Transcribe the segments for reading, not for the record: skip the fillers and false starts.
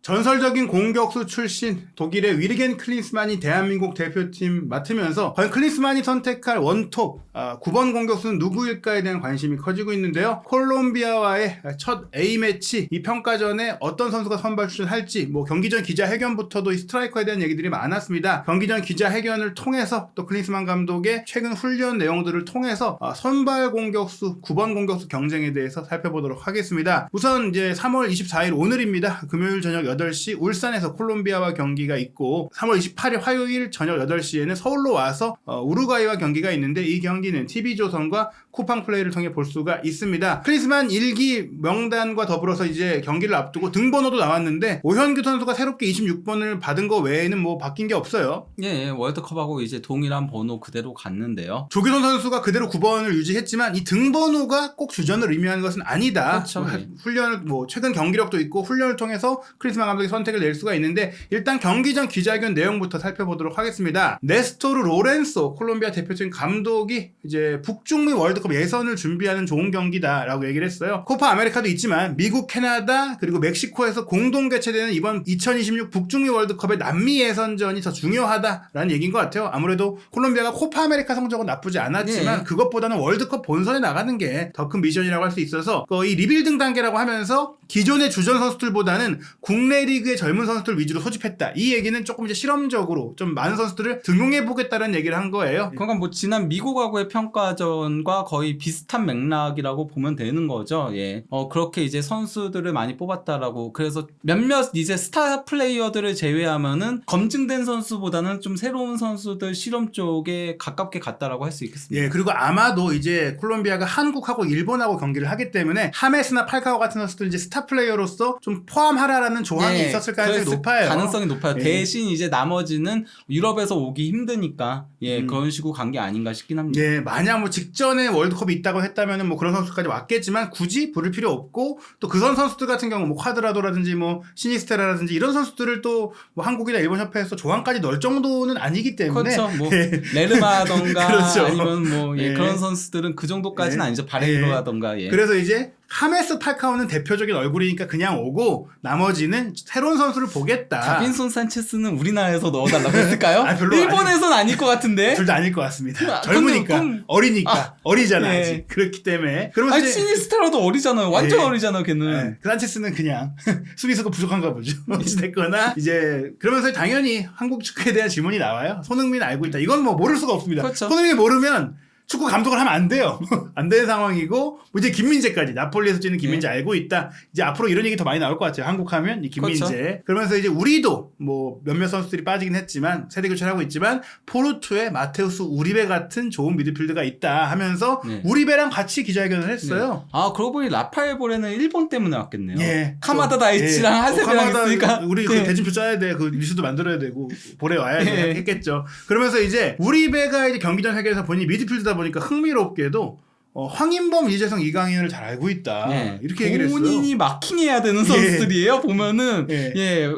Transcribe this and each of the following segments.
전설적인 공격수 출신 독일의 위르겐 클린스만이 대한민국 대표팀 맡으면서 과연 클린스만이 선택할 원톱 9번 공격수는 누구일까에 대한 관심이 커지고 있는데요. 콜롬비아와의 첫 A매치 이 평가전에 어떤 선수가 선발 출전할지 뭐 경기 전 기자회견부터도 이 스트라이커에 대한 얘기들이 많았습니다. 경기 전 기자회견을 통해서 또 클린스만 감독의 최근 훈련 내용들을 통해서 선발 공격수 9번 공격수 경쟁에 대해서 살펴보도록 하겠습니다. 우선 이제 3월 24일 오늘입니다. 금요일 저녁 8시 울산에서 콜롬비아와 경기가 있고 3월 28일 화요일 저녁 8시에는 서울로 와서 우루과이와 경기가 있는데 이 경기는 TV조선과 쿠팡 플레이를 통해 볼 수가 있습니다. 클린스만 1기 명단과 더불어서 이제 경기를 앞두고 등번호도 나왔는데 오현규 선수가 새롭게 26번을 받은 거 외에는 뭐 바뀐 게 없어요. 예, 월드컵하고 이제 동일한 번호 그대로 갔는데요. 조규성 선수가 그대로 9번을 유지했지만 이 등번호가 꼭 주전을 의미하는 것은 아니다. 그렇죠. 훈련을 최근 경기력도 있고 훈련을 통해서 클린스만 감독이 선택을 낼 수가 있는데 일단 경기 전 기자회견 내용부터 살펴보도록 하겠습니다. 네스토르 로렌소 콜롬비아 대표팀 감독이 이제 북중미 월드컵 예선을 준비하는 좋은 경기다라고 얘기를 했어요. 코파 아메리카도 있지만 미국, 캐나다 그리고 멕시코에서 공동 개최되는 이번 2026 북중미 월드컵의 남미 예선전이 더 중요하다라는 얘기인 것 같아요. 아무래도 콜롬비아가 코파 아메리카 성적은 나쁘지 않았지만 그것보다는 월드컵 본선에 나가는 게 더 큰 미션이라고 할 수 있어서 이 리빌딩 단계라고 하면서 기존의 주전 선수들보다는 국내 리그의 젊은 선수들 위주로 소집했다. 이 얘기는 조금 이제 실험적으로 좀 많은 선수들을 등용해보겠다는 얘기를 한 거예요. 그러니까 뭐 지난 미국하고의 평가전과 거의 비슷한 맥락이라고 보면 되는 거죠. 예. 그렇게 이제 선수들을 많이 뽑았다라고. 그래서 몇몇 이제 스타 플레이어들을 제외하면은 검증된 선수보다는 좀 새로운 선수들 실험 쪽에 가깝게 갔다라고 할 수 있겠습니다. 예, 그리고 아마도 이제 콜롬비아가 한국하고 일본하고 경기를 하기 때문에 하메스나 팔카오 같은 선수들 이제 스타 플레이어로서 좀 포함하라라는 조항이 있었을 가능성이 높아요. 가능성이 높아요. 예. 대신 이제 나머지는 유럽에서 오기 힘드니까 그런 식으로 간 게 아닌가 싶긴 합니다. 예, 만약 뭐 직전에 월드컵이 있다고 했다면은 뭐 그런 선수까지 왔겠지만 굳이 부를 필요 없고 또 그 선수들 같은 경우 뭐 콰드라도라든지 뭐 시니스테라라든지 이런 선수들을 또 뭐 한국이나 일본 협회에서 조항까지 넣을 정도는 아니기 때문에 그렇죠. 뭐 레르마던가 그렇죠. 아니면 뭐 예. 그런 선수들은 그 정도까지는 아니죠. 바레이로라던가. 그래서 이제 하메스 팔카오는 대표적인 얼굴이니까 그냥 오고 나머지는 새로운 선수를 보겠다. 다빈손 산체스는 우리나라에서 넣어달라고 했을까요? 별로 일본에서는 아닐 것 같은데. 둘 다 아닐 것 같습니다. 젊으니까 어리니까 어리잖아 아직. 그렇기 때문에. 아니 시니스테라도 어리잖아요. 완전 어리잖아요 걔는. 그 산체스는 그냥 수비수가 부족한가 보죠. 어찌됐거나 이제 그러면서 당연히 한국 축구에 대한 질문이 나와요. 손흥민 알고 있다. 이건 뭐 모를 수가 없습니다. 그렇죠. 손흥민이 모르면 축구 감독을 하면 안 돼요. 안 되는 상황이고, 뭐 이제 김민재까지, 나폴리에서 뛰는 김민재 알고 있다. 이제 앞으로 이런 얘기 더 많이 나올 것 같아요. 한국 하면 이 김민재. 그렇죠. 그러면서 이제 우리도 뭐 몇몇 선수들이 빠지긴 했지만, 세대 교체를 하고 있지만, 포르투의 마테우스 우리베 같은 좋은 미드필드가 있다 하면서, 우리베랑 같이 기자회견을 했어요. 아, 그러고 보니 라파엘 보레는 일본 때문에 왔겠네요. 예. 카마다 다이치랑 하세베랑 있으니까. 우리 그 대진표 짜야 돼. 그 뉴스도 만들어야 되고, 보레 와야 돼. 했겠죠. 그러면서 이제, 우리베가 이제 경기 전 회견에서 본인이 미드필드다 보니까 흥미롭게도 황인범, 이재성, 이강인을 잘 알고 있다. 이렇게 얘기를 했어요. 본인이 마킹해야 되는 선수들이에요. 보면은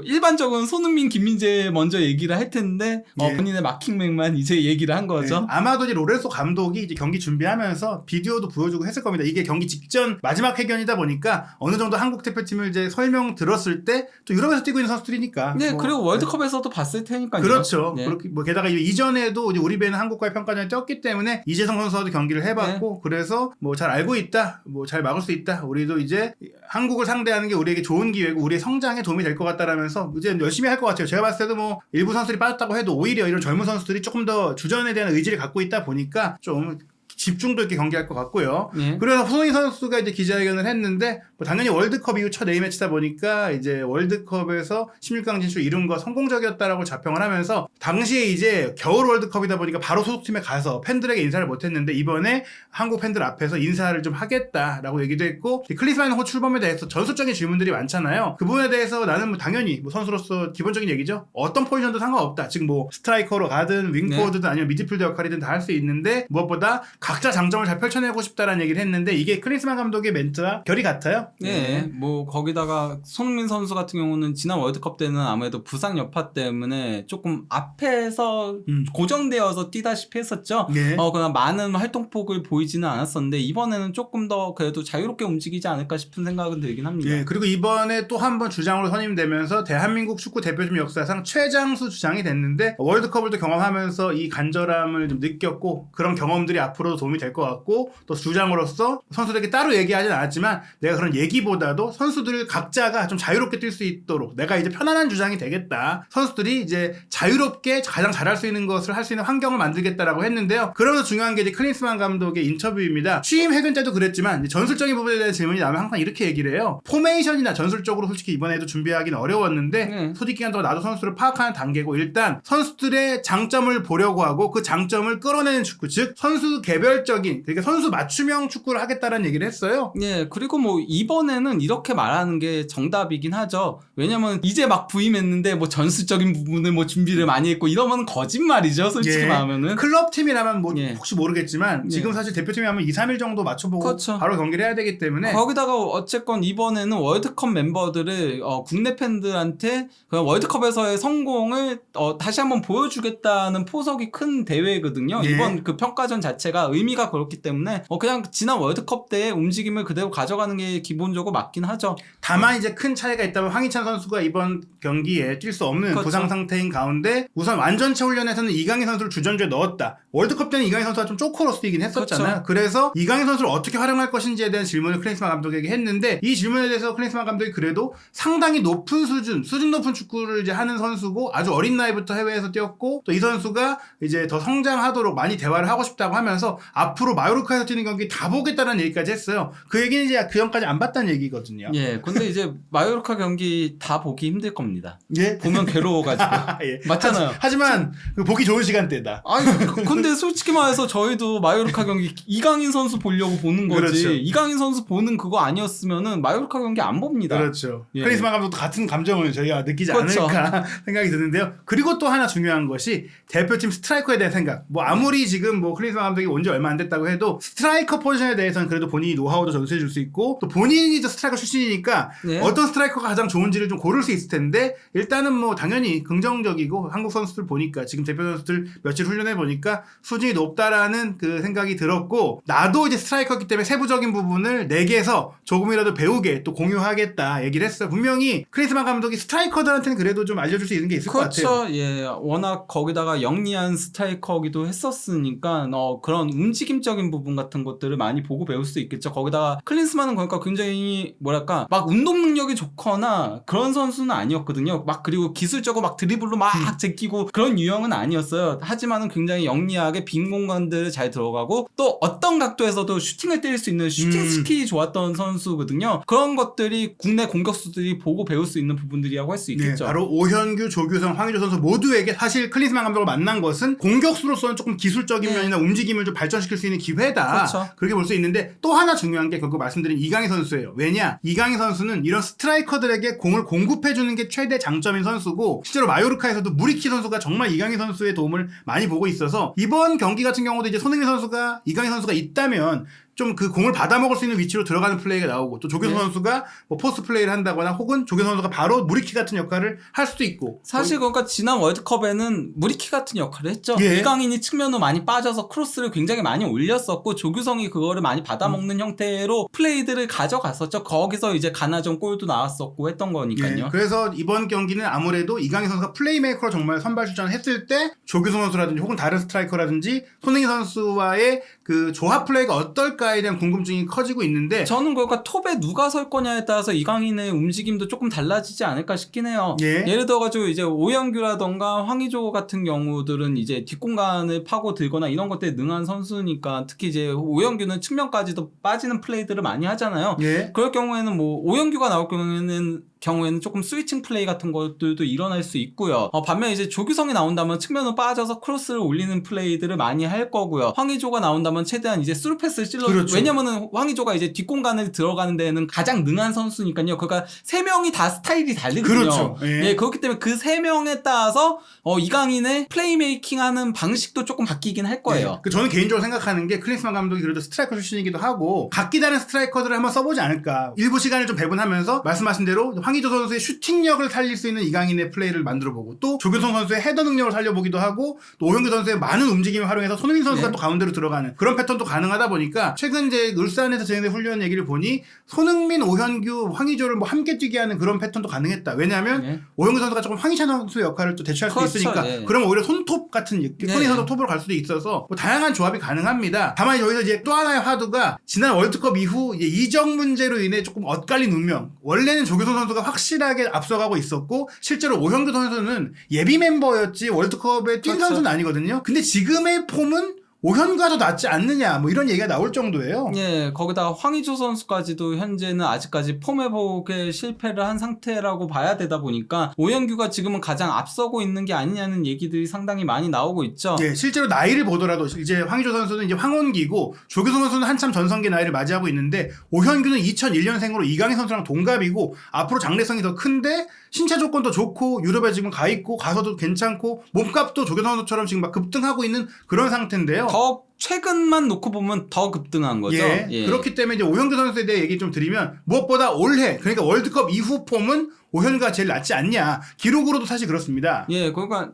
일반적으로는 손흥민, 김민재 먼저 얘기를 할 텐데 본인의 마킹맥만 이제 얘기를 한 거죠. 아마도 이제 로렌소 감독이 이제 경기 준비하면서 비디오도 보여주고 했을 겁니다. 이게 경기 직전 마지막 회견이다 보니까 어느 정도 한국 대표팀을 이제 설명 들었을 때 또 유럽에서 뛰고 있는 선수들이니까. 네, 그리고 월드컵에서도 봤을 테니까요. 그렇죠. 그렇게 뭐 게다가 이전에도 이제 우리 배는 한국과의 평가전에 뛰었기 때문에 이재성 선수와도 경기를 해봤고 그래서 뭐 잘 알고 있다, 뭐 잘 막을 수 있다. 우리도 이제 한국을 상대하는 게 우리에게 좋은 기회고 우리의 성장에 도움이 될 것 같다라면서 이제 열심히 할 것 같아요. 제가 봤을 때도 뭐 일부 선수들이 빠졌다고 해도 오히려 이런 젊은 선수들이 조금 더 주전에 대한 의지를 갖고 있다 보니까 좀 집중도 있게 경기할 것 같고요. 그래서 손흥민 선수가 이제 기자회견을 했는데 뭐 당연히 월드컵 이후 첫 A매치다 보니까 이제 월드컵에서 16강 진출 이룬 거 성공적이었다라고 자평을 하면서 당시에 이제 겨울 월드컵이다 보니까 바로 소속팀에 가서 팬들에게 인사를 못했는데 이번에 한국 팬들 앞에서 인사를 좀 하겠다라고 얘기도 했고 클린스만 출범에 대해서 전술적인 질문들이 많잖아요. 그 부분에 대해서 나는 뭐 당연히 뭐 선수로서 기본적인 얘기죠. 어떤 포지션도 상관없다. 지금 뭐 스트라이커로 가든 윙포워드든 아니면 미드필더 역할이든 다 할 수 있는데 무엇보다 각 각자 장점을 잘 펼쳐내고 싶다라는 얘기를 했는데 이게 클린스만 감독의 멘트와 결이 같아요. 네, 뭐 거기다가 손흥민 선수 같은 경우는 지난 월드컵 때는 아무래도 부상 여파 때문에 조금 앞에서 고정되어서 뛰다시피 했었죠. 예. 그냥 많은 활동폭을 보이지는 않았었는데 이번에는 조금 더 그래도 자유롭게 움직이지 않을까 싶은 생각은 들긴 합니다. 예, 그리고 이번에 또 한 번 주장으로 선임되면서 대한민국 축구 대표팀 역사상 최장수 주장이 됐는데 월드컵을 또 경험하면서 이 간절함을 좀 느꼈고 그런 경험들이 앞으로도 도움이 될 것 같고 또 주장으로서 선수들에게 따로 얘기하진 않았지만 내가 그런 얘기보다도 선수들 각자가 좀 자유롭게 뛸 수 있도록 내가 이제 편안한 주장이 되겠다. 선수들이 이제 자유롭게 가장 잘할 수 있는 것을 할 수 있는 환경을 만들겠다라고 했는데요. 그러면서 중요한 게 이제 클린스만 감독의 인터뷰입니다. 취임 회견 때도 그랬지만 전술적인 부분에 대한 질문이 나오면 항상 이렇게 얘기를 해요. 포메이션이나 전술적으로 솔직히 이번에도 준비하기는 어려웠는데 소집 기간 동안 나도 선수를 파악하는 단계고 일단 선수들의 장점을 보려고 하고 그 장점을 끌어내는 축구 즉 선수 개별적인 그러니까 선수 맞춤형 축구를 하겠다라는 얘기를 했어요. 예, 그리고 뭐 이번에는 이렇게 말하는 게 정답이긴 하죠. 왜냐면 이제 막 부임했는데 뭐 전술적인 부분을 뭐 준비를 많이 했고 이러면 거짓말이죠. 솔직히 말하면은. 클럽 팀이라면 뭐 혹시 모르겠지만 지금 사실 대표팀이 하면 2, 3일 정도 맞춰보고 그렇죠. 바로 경기를 해야 되기 때문에 거기다가 어쨌건 이번에는 월드컵 멤버들을 국내 팬들한테 그냥 월드컵에서의 성공을 다시 한번 보여주겠다는 포석이 큰 대회거든요. 이번 그 평가전 자체가 의미가 그렇기 때문에 그냥 지난 월드컵 때의 움직임을 그대로 가져가는 게 기본적으로 맞긴 하죠. 다만 이제 큰 차이가 있다면 황희찬 선수가 이번 경기에 뛸 수 없는 부상 상태인 가운데 우선 완전체 훈련에서는 이강인 선수를 주전주에 넣었다. 월드컵 때는 이강인 선수가 좀 쪼코로서 뛰긴 했었잖아요. 그래서 이강인 선수를 어떻게 활용할 것인지에 대한 질문을 클린스만 감독에게 했는데 이 질문에 대해서 클린스만 감독이 그래도 상당히 높은 수준 높은 축구를 이제 하는 선수고 아주 어린 나이부터 해외에서 뛰었고 또 이 선수가 이제 더 성장하도록 많이 대화를 하고 싶다고 하면서 앞으로 마요르카에서 뛰는 경기 다 보겠다는 얘기까지 했어요. 그 얘기는 이제 그 전까지 안 봤다는 얘기거든요. 예, 근데 이제 마요르카 경기 다 보기 힘들 겁니다. 예? 보면 괴로워가지고. 예. 맞잖아요. 하지만 보기 좋은 시간대다. 아니, 근데 솔직히 말해서 저희도 마요르카 경기 이강인 선수 보려고 보는 거지. 그렇죠. 이강인 선수 보는 그거 아니었으면은 마요르카 경기 안 봅니다. 그렇죠. 예. 클린스만 감독도 같은 감정을 저희가 느끼지 않을까 생각이 드는데요. 그리고 또 하나 중요한 것이 대표팀 스트라이커에 대한 생각. 뭐 아무리 지금 뭐 클린스만 감독이 온 지 얼마 안 됐다고 해도 스트라이커 포지션에 대해서는 그래도 본인이 노하우도 전수해 줄 수 있고 또 본인이 스트라이커 출신이니까 어떤 스트라이커가 가장 좋은지를 좀 고를 수 있을 텐데 일단은 뭐 당연히 긍정적이고 한국 선수들 보니까 지금 대표 선수들 며칠 훈련해 보니까 수준이 높다라는 그 생각이 들었고 나도 이제 스트라이커이기 때문에 세부적인 부분을 내게서 조금이라도 배우게 또 공유하겠다 얘기를 했어요. 분명히 클린스만 감독이 스트라이커들한테는 그래도 좀 알려줄 수 있는 게 있을 것 같아요. 그렇죠. 예, 워낙 거기다가 영리한 스트라이커기도 했었으니까 그런 움직임적인 부분 같은 것들을 많이 보고 배울 수 있겠죠. 거기다가 클린스만은 그러니까 굉장히 뭐랄까 막 운동 능력이 좋거나 그런 선수는 아니었거든요. 막 그리고 기술적으로 막 드리블로 막 제끼고 그런 유형은 아니었어요. 하지만은 굉장히 영리하게 빈 공간들을 잘 들어가고 또 어떤 각도에서도 슈팅을 때릴 수 있는 슈팅 스킬이 좋았던 선수거든요. 그런 것들이 국내 공격수들이 보고 배울 수 있는 부분들이라고 할 수 있겠죠. 네, 바로 오현규, 조규성, 황의조 선수 모두에게 사실 클린스만 감독을 만난 것은 공격수로서는 조금 기술적인 면이나 움직임을 좀 발전시킬 수 있는 기회다. 그렇죠. 그렇게 볼 수 있는데 또 하나 중요한 게 결국 말씀드린 이강인 선수예요. 왜냐? 이강인 선수는 이런 스트라이커들에게 공을 공급해주는 게 최대 장점인 선수고 실제로 마요르카에서도 무리키 선수가 정말 이강인 선수의 도움을 많이 보고 있어서 이번 경기 같은 경우도 이제 손흥민 선수가 이강인 선수가 있다면 좀 그 공을 받아먹을 수 있는 위치로 들어가는 플레이가 나오고 또 조규성 선수가 뭐 포스트 플레이를 한다거나 혹은 조규성 선수가 바로 무리키 같은 역할을 할 수도 있고 사실 그러니까 지난 월드컵에는 무리키 같은 역할을 했죠. 예. 이강인이 측면으로 많이 빠져서 크로스를 굉장히 많이 올렸었고 조규성이 그거를 많이 받아먹는 형태로 플레이들을 가져갔었죠. 거기서 이제 가나전 골도 나왔었고 했던 거니까요. 예. 그래서 이번 경기는 아무래도 이강인 선수가 플레이메이커로 정말 선발 출전을 했을 때 조규성 선수라든지 혹은 다른 스트라이커라든지 손흥민 선수와의 그 조합 플레이가 어떨까에 대한 궁금증이 커지고 있는데 저는 그러니까 톱에 누가 설 거냐에 따라서 이강인의 움직임도 조금 달라지지 않을까 싶긴 해요. 예를 들어가지고 이제 오영규라던가 황의조 같은 경우들은 이제 뒷공간을 파고 들거나 이런 것들에 능한 선수니까 특히 이제 오영규는 측면까지도 빠지는 플레이들을 많이 하잖아요. 그럴 경우에는 뭐 오영규가 나올 경우에는 경우에는 조금 스위칭 플레이 같은 것들도 일어날 수 있고요. 반면 이제 조규성이 나온다면 측면으로 빠져서 크로스를 올리는 플레이들을 많이 할 거고요. 황의조가 나온다면 최대한 이제 스루 패스를 찔러. 그렇죠. 왜냐면은 황의조가 이제 뒷공간을 들어가는 데는 가장 능한 선수니까요. 그러니까 세 명이 다 스타일이 다르거든요. 그렇죠. 예. 그렇기 때문에 그 세 명에 따라서 이강인의 플레이메이킹하는 방식도 조금 바뀌긴 할 거예요. 네. 저는 개인적으로 생각하는 게 클린스만 감독이 그래도 스트라이커 출신이기도 하고 각기 다른 스트라이커들을 한번 써보지 않을까. 일부 시간을 좀 배분하면서 말씀하신 대로 황의조 선수의 슈팅력을 살릴 수 있는 이강인의 플레이를 만들어보고 또 조규성 선수의 헤더 능력을 살려보기도 하고 또 오영규 선수의 많은 움직임을 활용해서 손흥민 선수가 네. 또 가운데로 들어가는 그런 패턴도 가능하다 보니까 최근 이제 울산에서 진행된 훈련 얘기를 보니 손흥민, 오현규, 황의조를 뭐 함께 뛰게 하는 그런 패턴도 가능했다. 왜냐하면 네. 오영규 선수가 조금 황희찬 선수의 역할을 또 대체할 수 그렇죠. 있으니까 네. 그럼 오히려 손톱 같은 손이 선수 톱으로 갈 수도 있어서 뭐 다양한 조합이 가능합니다. 다만 여기서 이제 또 하나의 화두가 지난 월드컵 이후 이제 이적 문제로 인해 조금 엇갈린 운명. 원래는 조규성 선수가 확실하게 앞서가고 있었고 실제로 오현규 선수는 예비 멤버였지 월드컵에 뛴 그렇죠. 선수는 아니거든요. 근데 지금의 폼은 오현규가 더 낫지 않느냐 뭐 이런 얘기가 나올 정도예요. 예, 거기다가 황의조 선수까지도 현재는 아직까지 폼 회복에 실패를 한 상태라고 봐야 되다 보니까 오현규가 지금은 가장 앞서고 있는 게 아니냐는 얘기들이 상당히 많이 나오고 있죠. 예, 실제로 나이를 보더라도 이제 황의조 선수는 이제 황혼기고 조규성 선수는 한참 전성기 나이를 맞이하고 있는데 오현규는 2001년생으로 이강인 선수랑 동갑이고 앞으로 장래성이 더 큰데 신체 조건도 좋고 유럽에 지금 가 있고 가서도 괜찮고 몸값도 조규성 선수처럼 지금 막 급등하고 있는 그런 상태인데요. 더 최근만 놓고 보면 더 급등한 거죠. 예. 그렇기 때문에 이제 오현규 선수에 대해 얘기 좀 드리면 무엇보다 올해 그러니까 월드컵 이후 폼은 오현규가 제일 낫지 않냐. 기록으로도 사실 그렇습니다. 예, 그러니까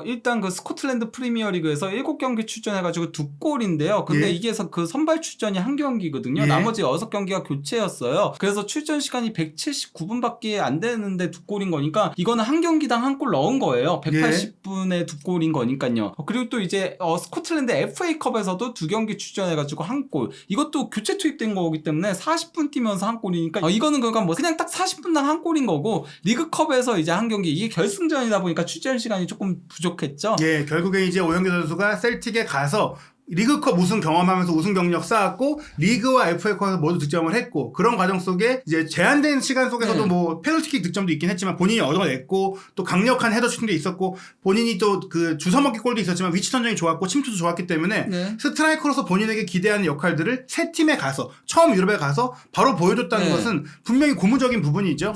일단 그 스코틀랜드 프리미어리그에서 7경기 출전해가지고 2골인데요. 근데 예. 이게 그 선발 출전이 한 경기거든요. 예. 나머지 6경기가 교체였어요. 그래서 출전 시간이 179분밖에 안 되는데 2골인 거니까 이거는 한 경기당 한 골 넣은 거예요. 180분에 2골인 거니까요. 그리고 또 이제 스코틀랜드 FA컵에서도 2경기 출전해가지고 한 골. 이것도 교체 투입된 거기 때문에 40분 뛰면서 한 골이니까 이거는 그러니까 뭐 그냥 딱 40분당 한 골인 거고 리그컵에서 이제 한 경기 이게 결승전이다 보니까 출전 시간이 조금 부족했죠. 예, 결국에 이제 오현규 선수가 셀틱에 가서 리그컵 우승 경험하면서 우승 경력 쌓았고 리그와 FA컵에서 모두 득점을 했고 그런 과정 속에 이제 제한된 시간 속에서도 네. 뭐 페널티킥 득점도 있긴 했지만 본인이 얻어냈고 또 강력한 헤더 슈팅도 있었고 본인이 또 그 주워먹기 골도 있었지만 위치 선정이 좋았고 침투도 좋았기 때문에 네. 스트라이커로서 본인에게 기대하는 역할들을 새 팀에 가서 처음 유럽에 가서 바로 보여줬다는 네. 것은 분명히 고무적인 부분이죠.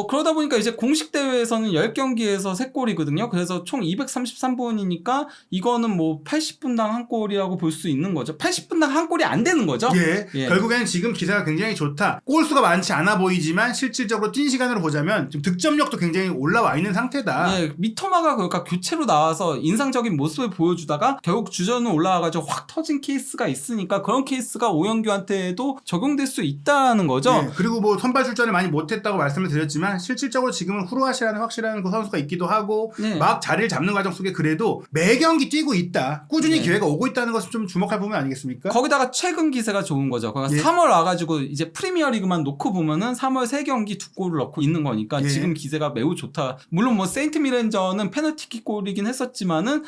그러다 보니까 이제 공식 대회에서는 10경기에서 3골이거든요. 그래서 총 233분이니까 이거는 뭐 80분당 한 골이라고 볼 수 있는 거죠. 80분당 한 골이 안 되는 거죠. 예. 결국에는 지금 기세가 굉장히 좋다. 골수가 많지 않아 보이지만 실질적으로 뛴 시간으로 보자면 지금 득점력도 굉장히 올라와 있는 상태다. 예, 미터마가 그러니까 교체로 나와서 인상적인 모습을 보여주다가 결국 주전으로 올라와가지고 확 터진 케이스가 있으니까 그런 케이스가 오현규한테도 적용될 수 있다는 거죠. 예. 그리고 뭐 선발 출전을 많이 못했다고 말씀을 드렸지만 실질적으로 지금은 후루아시라는 확실한 그 선수가 있기도 하고 네. 막 자리를 잡는 과정 속에 그래도 매 경기 뛰고 있다. 꾸준히 네. 기회가 오고 있다는 것을 좀 주목할 부분 아니겠습니까? 거기다가 최근 기세가 좋은 거죠. 그러니까 예. 3월 와가지고 이제 프리미어리그만 놓고 보면은 3월 3경기 2골을 넣고 있는 거니까 예. 지금 기세가 매우 좋다. 물론 뭐 세인트 미렌전은 페널티킥 골이긴 했었지만은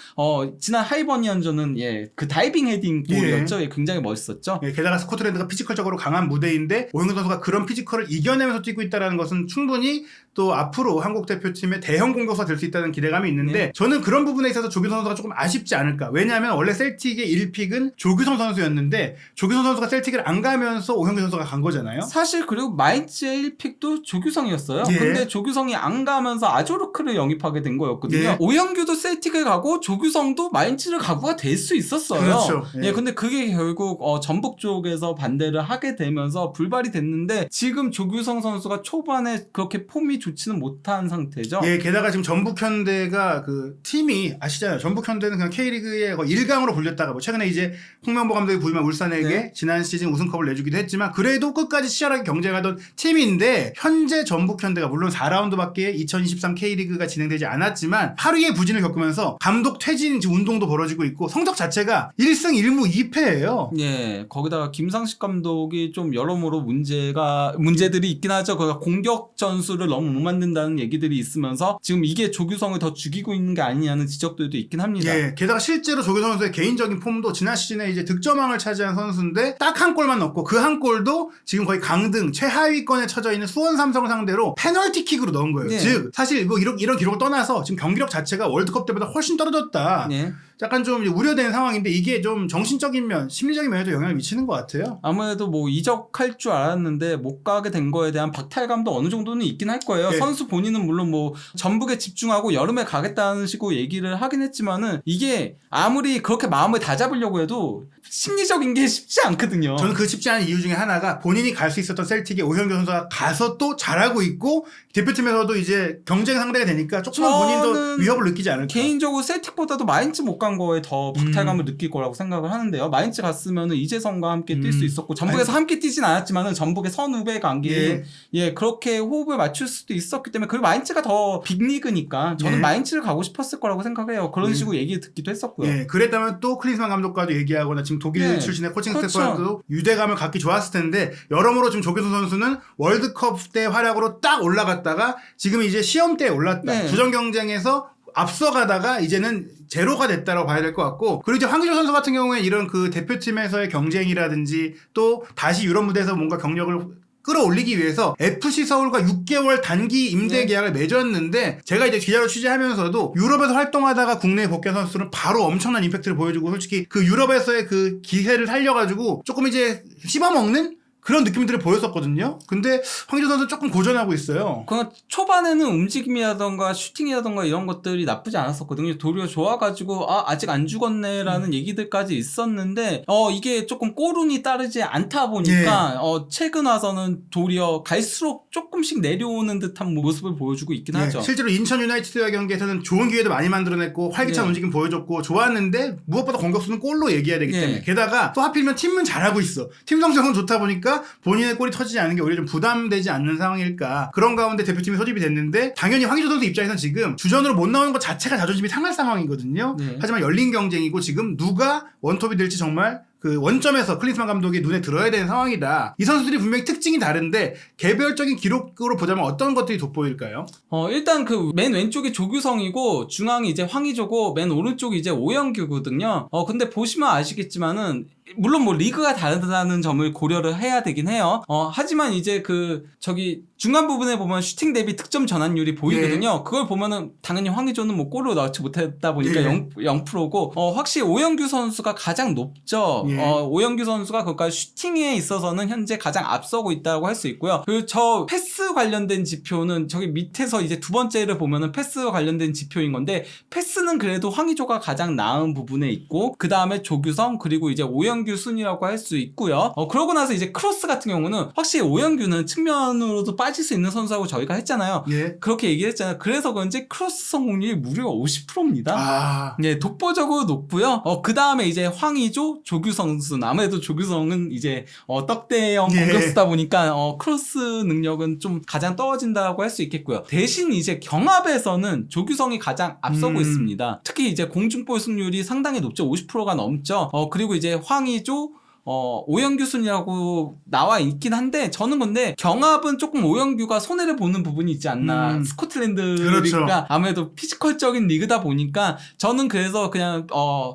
지난 하이버니언전은 그 다이빙 헤딩 골이었죠. 굉장히 멋있었죠. 예, 게다가 스코틀랜드가 피지컬적으로 강한 무대인데 오영규 선수가 그런 피지컬을 이겨내면서 뛰고 있다는 것은 충분히 또 앞으로 한국 대표팀의 대형 공격수가 될 수 있다는 기대감이 있는데 네. 저는 그런 부분에 있어서 조규성 선수가 조금 아쉽지 않을까. 왜냐하면 원래 셀틱의 1픽은 조규성 선수였는데 조규성 선수가 셀틱을 안 가면서 오영규 선수가 간 거잖아요. 사실 그리고 마인츠의 1픽도 조규성이었어요. 예. 근데 조규성이 안 가면서 아조르크를 영입하게 된 거였거든요. 예. 오영규도 셀틱을 가고 조규성도 마인츠를 가고가 될 수 있었어요. 그렇죠. 예. 근데 그게 결국 전북 쪽에서 반대를 하게 되면서 불발이 됐는데 지금 조규성 선수가 초반에 그렇게 폼이 좋지는 못한 상태죠. 예, 게다가 지금 전북현대가 그 팀이 아시잖아요. 전북현대는 그냥 K리그의 1강으로 불렸다가 뭐 최근에 이제 홍명보 감독이 부임한 울산에게 네. 지난 시즌 우승컵을 내주기도 했지만 그래도 끝까지 치열하게 경쟁하던 팀인데 현재 전북현대가 물론 4라운드밖에 2023 K리그가 진행되지 않았지만 하루의 부진을 겪으면서 감독 퇴진 운동도 벌어지고 있고 성적 자체가 1승 1무 2패예요. 예, 거기다가 김상식 감독이 좀 여러모로 문제들이 있긴 하죠. 그 공격 전술을 너무 못 만든다는 얘기들이 있으면서 지금 이게 조규성을 더 죽이고 있는 게 아니냐는 지적들도 있긴 합니다. 예, 게다가 실제로 조규성 선수의 개인적인 폼도 지난 시즌에 이제 득점왕을 차지한 선수인데 딱 한 골만 넣고 그 한 골도 지금 거의 강등 최하위권에 처져 있는 수원 삼성을 상대로 페널티킥으로 넣은 거예요. 예. 즉 사실 뭐 이런 기록을 떠나서 지금 경기력 자체가 월드컵 때보다 훨씬 떨어졌다. 예. 약간 좀 우려되는 상황인데 이게 좀 정신적인 면, 심리적인 면에도 영향을 미치는 것 같아요. 아무래도 뭐 이적할 줄 알았는데 못 가게 된 거에 대한 박탈감도 어느 정도는 있긴 할 거예요. 네. 선수 본인은 물론 뭐 전북에 집중하고 여름에 가겠다는 식으로 얘기를 하긴 했지만은 이게 아무리 그렇게 마음을 다 잡으려고 해도 심리적인 게 쉽지 않거든요. 저는 그 쉽지 않은 이유 중에 하나가 본인이 갈 수 있었던 셀틱에 오현규 선수가 가서 또 잘하고 있고 대표팀에서도 이제 경쟁 상대가 되니까 조금만 본인도 저는 위협을 느끼지 않을까. 개인적으로 셀틱보다도 마인츠 못 간 거에 더 박탈감을 느낄 거라고 생각을 하는데요. 마인츠 갔으면은 이재성과 함께 뛸 수 있었고 전북에서 함께 뛰진 않았지만은 전북의 선후배 관계에 예 그렇게 호흡을 맞출 수도 있었기 때문에 그리고 마인츠가 더 빅리그니까 저는 예. 마인츠를 가고 싶었을 거라고 생각해요. 그런 식으로 얘기 듣기도 했었고요. 예, 그랬다면 또 클린스만 감독과도 얘기하거나 지금 독일 네. 출신의 코칭 그렇죠. 스태프와도 유대감을 갖기 좋았을 텐데 여러모로 지금 조규성 선수는 월드컵 때 활약으로 딱 올라갔다가 지금 이제 시험 때에 올랐다. 네. 부전 경쟁에서 앞서가다가 이제는 제로가 됐다라고 봐야 될 것 같고 그리고 이제 황기조 선수 같은 경우에 이런 그 대표팀에서의 경쟁이라든지 또 다시 유럽 무대에서 뭔가 경력을 끌어올리기 위해서 FC 서울과 6개월 단기 임대 계약을 맺었는데 제가 이제 기자로 취재하면서도 유럽에서 활동하다가 국내에 복귀한 선수들은 바로 엄청난 임팩트를 보여주고 솔직히 그 유럽에서의 그 기세를 살려가지고 조금 이제 씹어먹는 그런 느낌들을 보였었거든요. 근데 황기조 선수 조금 고전하고 있어요. 그 초반에는 움직임이라던가 슈팅이라던가 이런 것들이 나쁘지 않았었거든요. 도리어 좋아가지고 아직 안 죽었네라는 얘기들까지 있었는데 이게 조금 꼬run이 따르지 않다 보니까 최근 와서는 도리어 갈수록 조금씩 내려오는 듯한 모습을 보여주고 있긴 하죠. 실제로 인천 유나이티드와 경기에서는 좋은 기회도 많이 만들어냈고 활기찬 움직임 보여줬고 좋았는데 무엇보다 공격수는 골로 얘기해야 되기 때문에 게다가 또 하필이면 팀은 잘하고 있어. 팀 성적은 좋다 보니까 본인의 골이 터지지 않는 게 오히려 좀 부담되지 않는 상황일까. 그런 가운데 대표팀이 소집이 됐는데 당연히 황기조 선수 입장에서는 지금 주전으로 못 나오는 것 자체가 자존심이 상할 상황이거든요. 하지만 열린 경쟁이고 지금 누가 원톱이 될지 정말 그 원점에서 클린스만 감독이 눈에 들어야 되는 상황이다. 이 선수들이 분명히 특징이 다른데 개별적인 기록으로 보자면 어떤 것들이 돋보일까요? 일단 그 맨 왼쪽이 조규성이고 중앙이 이제 황의조고 맨 오른쪽이 이제 오영규거든요. 근데 보시면 아시겠지만은 물론 뭐 리그가 다르다는 점을 고려를 해야 되긴 해요. 하지만 이제 그 저기 중간 부분에 보면 슈팅 대비 득점 전환율이 보이거든요. 그걸 보면은 당연히 황의조는 뭐 골로 넣지 못했다 보니까 0%고 확실히 오영규 선수가 가장 높죠. 오영규 선수가 그러니까 슈팅에 있어서는 현재 가장 앞서고 있다고 할 수 있고요. 그리고 저 패스 관련된 지표는 저기 밑에서 이제 두 번째를 보면은 패스와 관련된 지표인 건데 패스는 그래도 황의조가 가장 나은 부분에 있고 그 다음에 조규성 그리고 이제 오영규 순이라고 할 수 있고요. 그러고 나서 이제 크로스 같은 경우는 확실히 오영규는 측면으로도 빠질 수 있는 선수라고 저희가 했잖아요. 그렇게 얘기를 했잖아요. 그래서 그런지 크로스 성공률이 무려 50%입니다. 독보적으로 높고요. 그 다음에 이제 황의조, 조규성 순. 아무래도 조규성은 이제 떡대형 공격수다 보니까 크로스 능력은 좀 가장 떨어진다고 할 수 있겠고요. 대신 이제 경합에서는 조규성이 가장 앞서고 있습니다. 특히 이제 공중볼 승률이 상당히 높죠. 50%가 넘죠. 그리고 이제 황의조, 오영규 순이라고 나와 있긴 한데 저는 근데 경합은 조금 오영규가 손해를 보는 부분이 있지 않나. 스코틀랜드 리그가 아무래도 피지컬적인 리그다 보니까 저는 그래서 그냥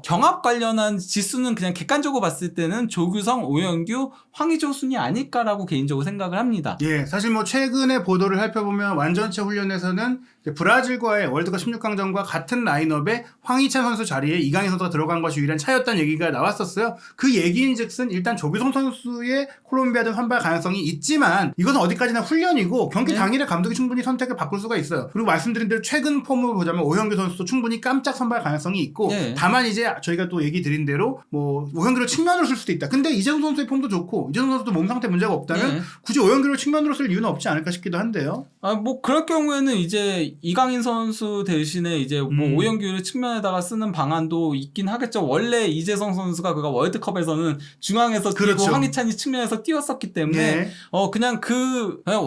경합 관련한 지수는 그냥 객관적으로 봤을 때는 조규성, 오영규, 황의조 순이 아닐까라고 개인적으로 생각을 합니다. 사실 뭐 최근에 보도를 살펴보면 완전체 훈련에서는 브라질과의 월드컵 16강전과 같은 라인업에 황희찬 선수 자리에 이강인 선수가 들어간 것이 유일한 차였다는 얘기가 나왔었어요. 그 얘기인즉슨 일단 조규성 선수의 콜롬비아전 선발 가능성이 있지만 이것은 어디까지나 훈련이고 경기 당일에 감독이 충분히 선택을 바꿀 수가 있어요. 그리고 말씀드린 대로 최근 폼을 보자면 오현규 선수도 충분히 깜짝 선발 가능성이 있고 다만 이제 저희가 또 얘기 드린 대로 뭐 오현규를 측면으로 쓸 수도 있다. 근데 이재성 선수의 폼도 좋고 이재성 선수도 몸 상태 문제가 없다면 굳이 오현규를 측면으로 쓸 이유는 없지 않을까 싶기도 한데요. 뭐 그럴 경우에는 이제 이강인 선수 대신에 이제 뭐 오영규를 측면에다가 쓰는 방안도 있긴 하겠죠. 원래 이재성 선수가 그가 월드컵에서는 중앙에서 뛰고 그렇죠. 황희찬이 측면에서 뛰었었기 때문에 예. 그냥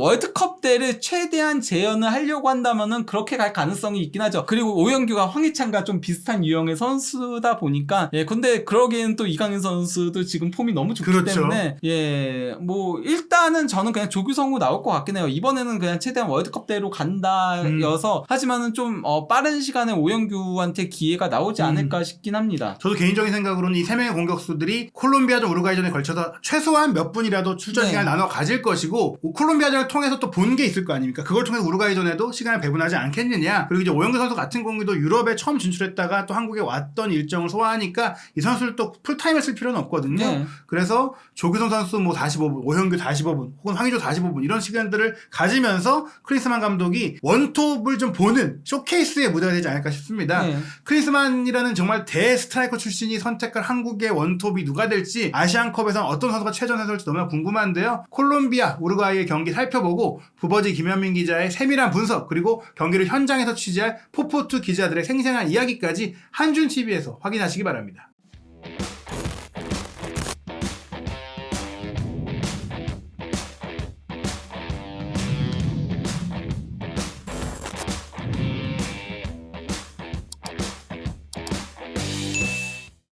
월드컵 때를 최대한 재현을 하려고 한다면은 그렇게 갈 가능성이 있긴 하죠. 그리고 오영규가 황희찬과 좀 비슷한 유형의 선수다 보니까 근데 그러기에는 또 이강인 선수도 지금 폼이 너무 좋기 그렇죠. 때문에 뭐 일단은 저는 그냥 조규성우 나올 것 같긴 해요. 이번에는 그냥 최대한 월드컵 때로 간다여서 하지만은 좀 빠른 시간에 오영규한테 기회가 나오지 않을까 싶긴 합니다. 저도 개인적인 생각으로는 이 세 명의 공격수들이 콜롬비아전 우루과이전에 걸쳐서 최소한 몇 분이라도 출전 네. 시간을 나눠 가질 것이고 콜롬비아전을 통해서 또 본 게 있을 거 아닙니까? 그걸 통해서 우루과이전에도 시간을 배분하지 않겠느냐. 그리고 이제 오영규 선수 같은 경우도 유럽에 처음 진출했다가 또 한국에 왔던 일정을 소화하니까 이 선수를 또 풀타임을 쓸 필요는 없거든요. 네. 그래서 조규성 선수 뭐 45분, 오영규 45분, 혹은 황의조 45분 이런 시간들을 가지면서 클린스만 감독이 원톱을 좀 보는 쇼케이스의 무대가 되지 않을까 싶습니다. 네. 클린스만이라는 정말 대스트라이커 출신이 선택할 한국의 원톱이 누가 될지 아시안컵에서 어떤 선수가 최전에 설지 너무나 궁금한데요. 콜롬비아, 우루과이의 경기 살펴보고 부버지 김현민 기자의 세밀한 분석 그리고 경기를 현장에서 취재할 포포투 기자들의 생생한 이야기까지 한준TV에서 확인하시기 바랍니다.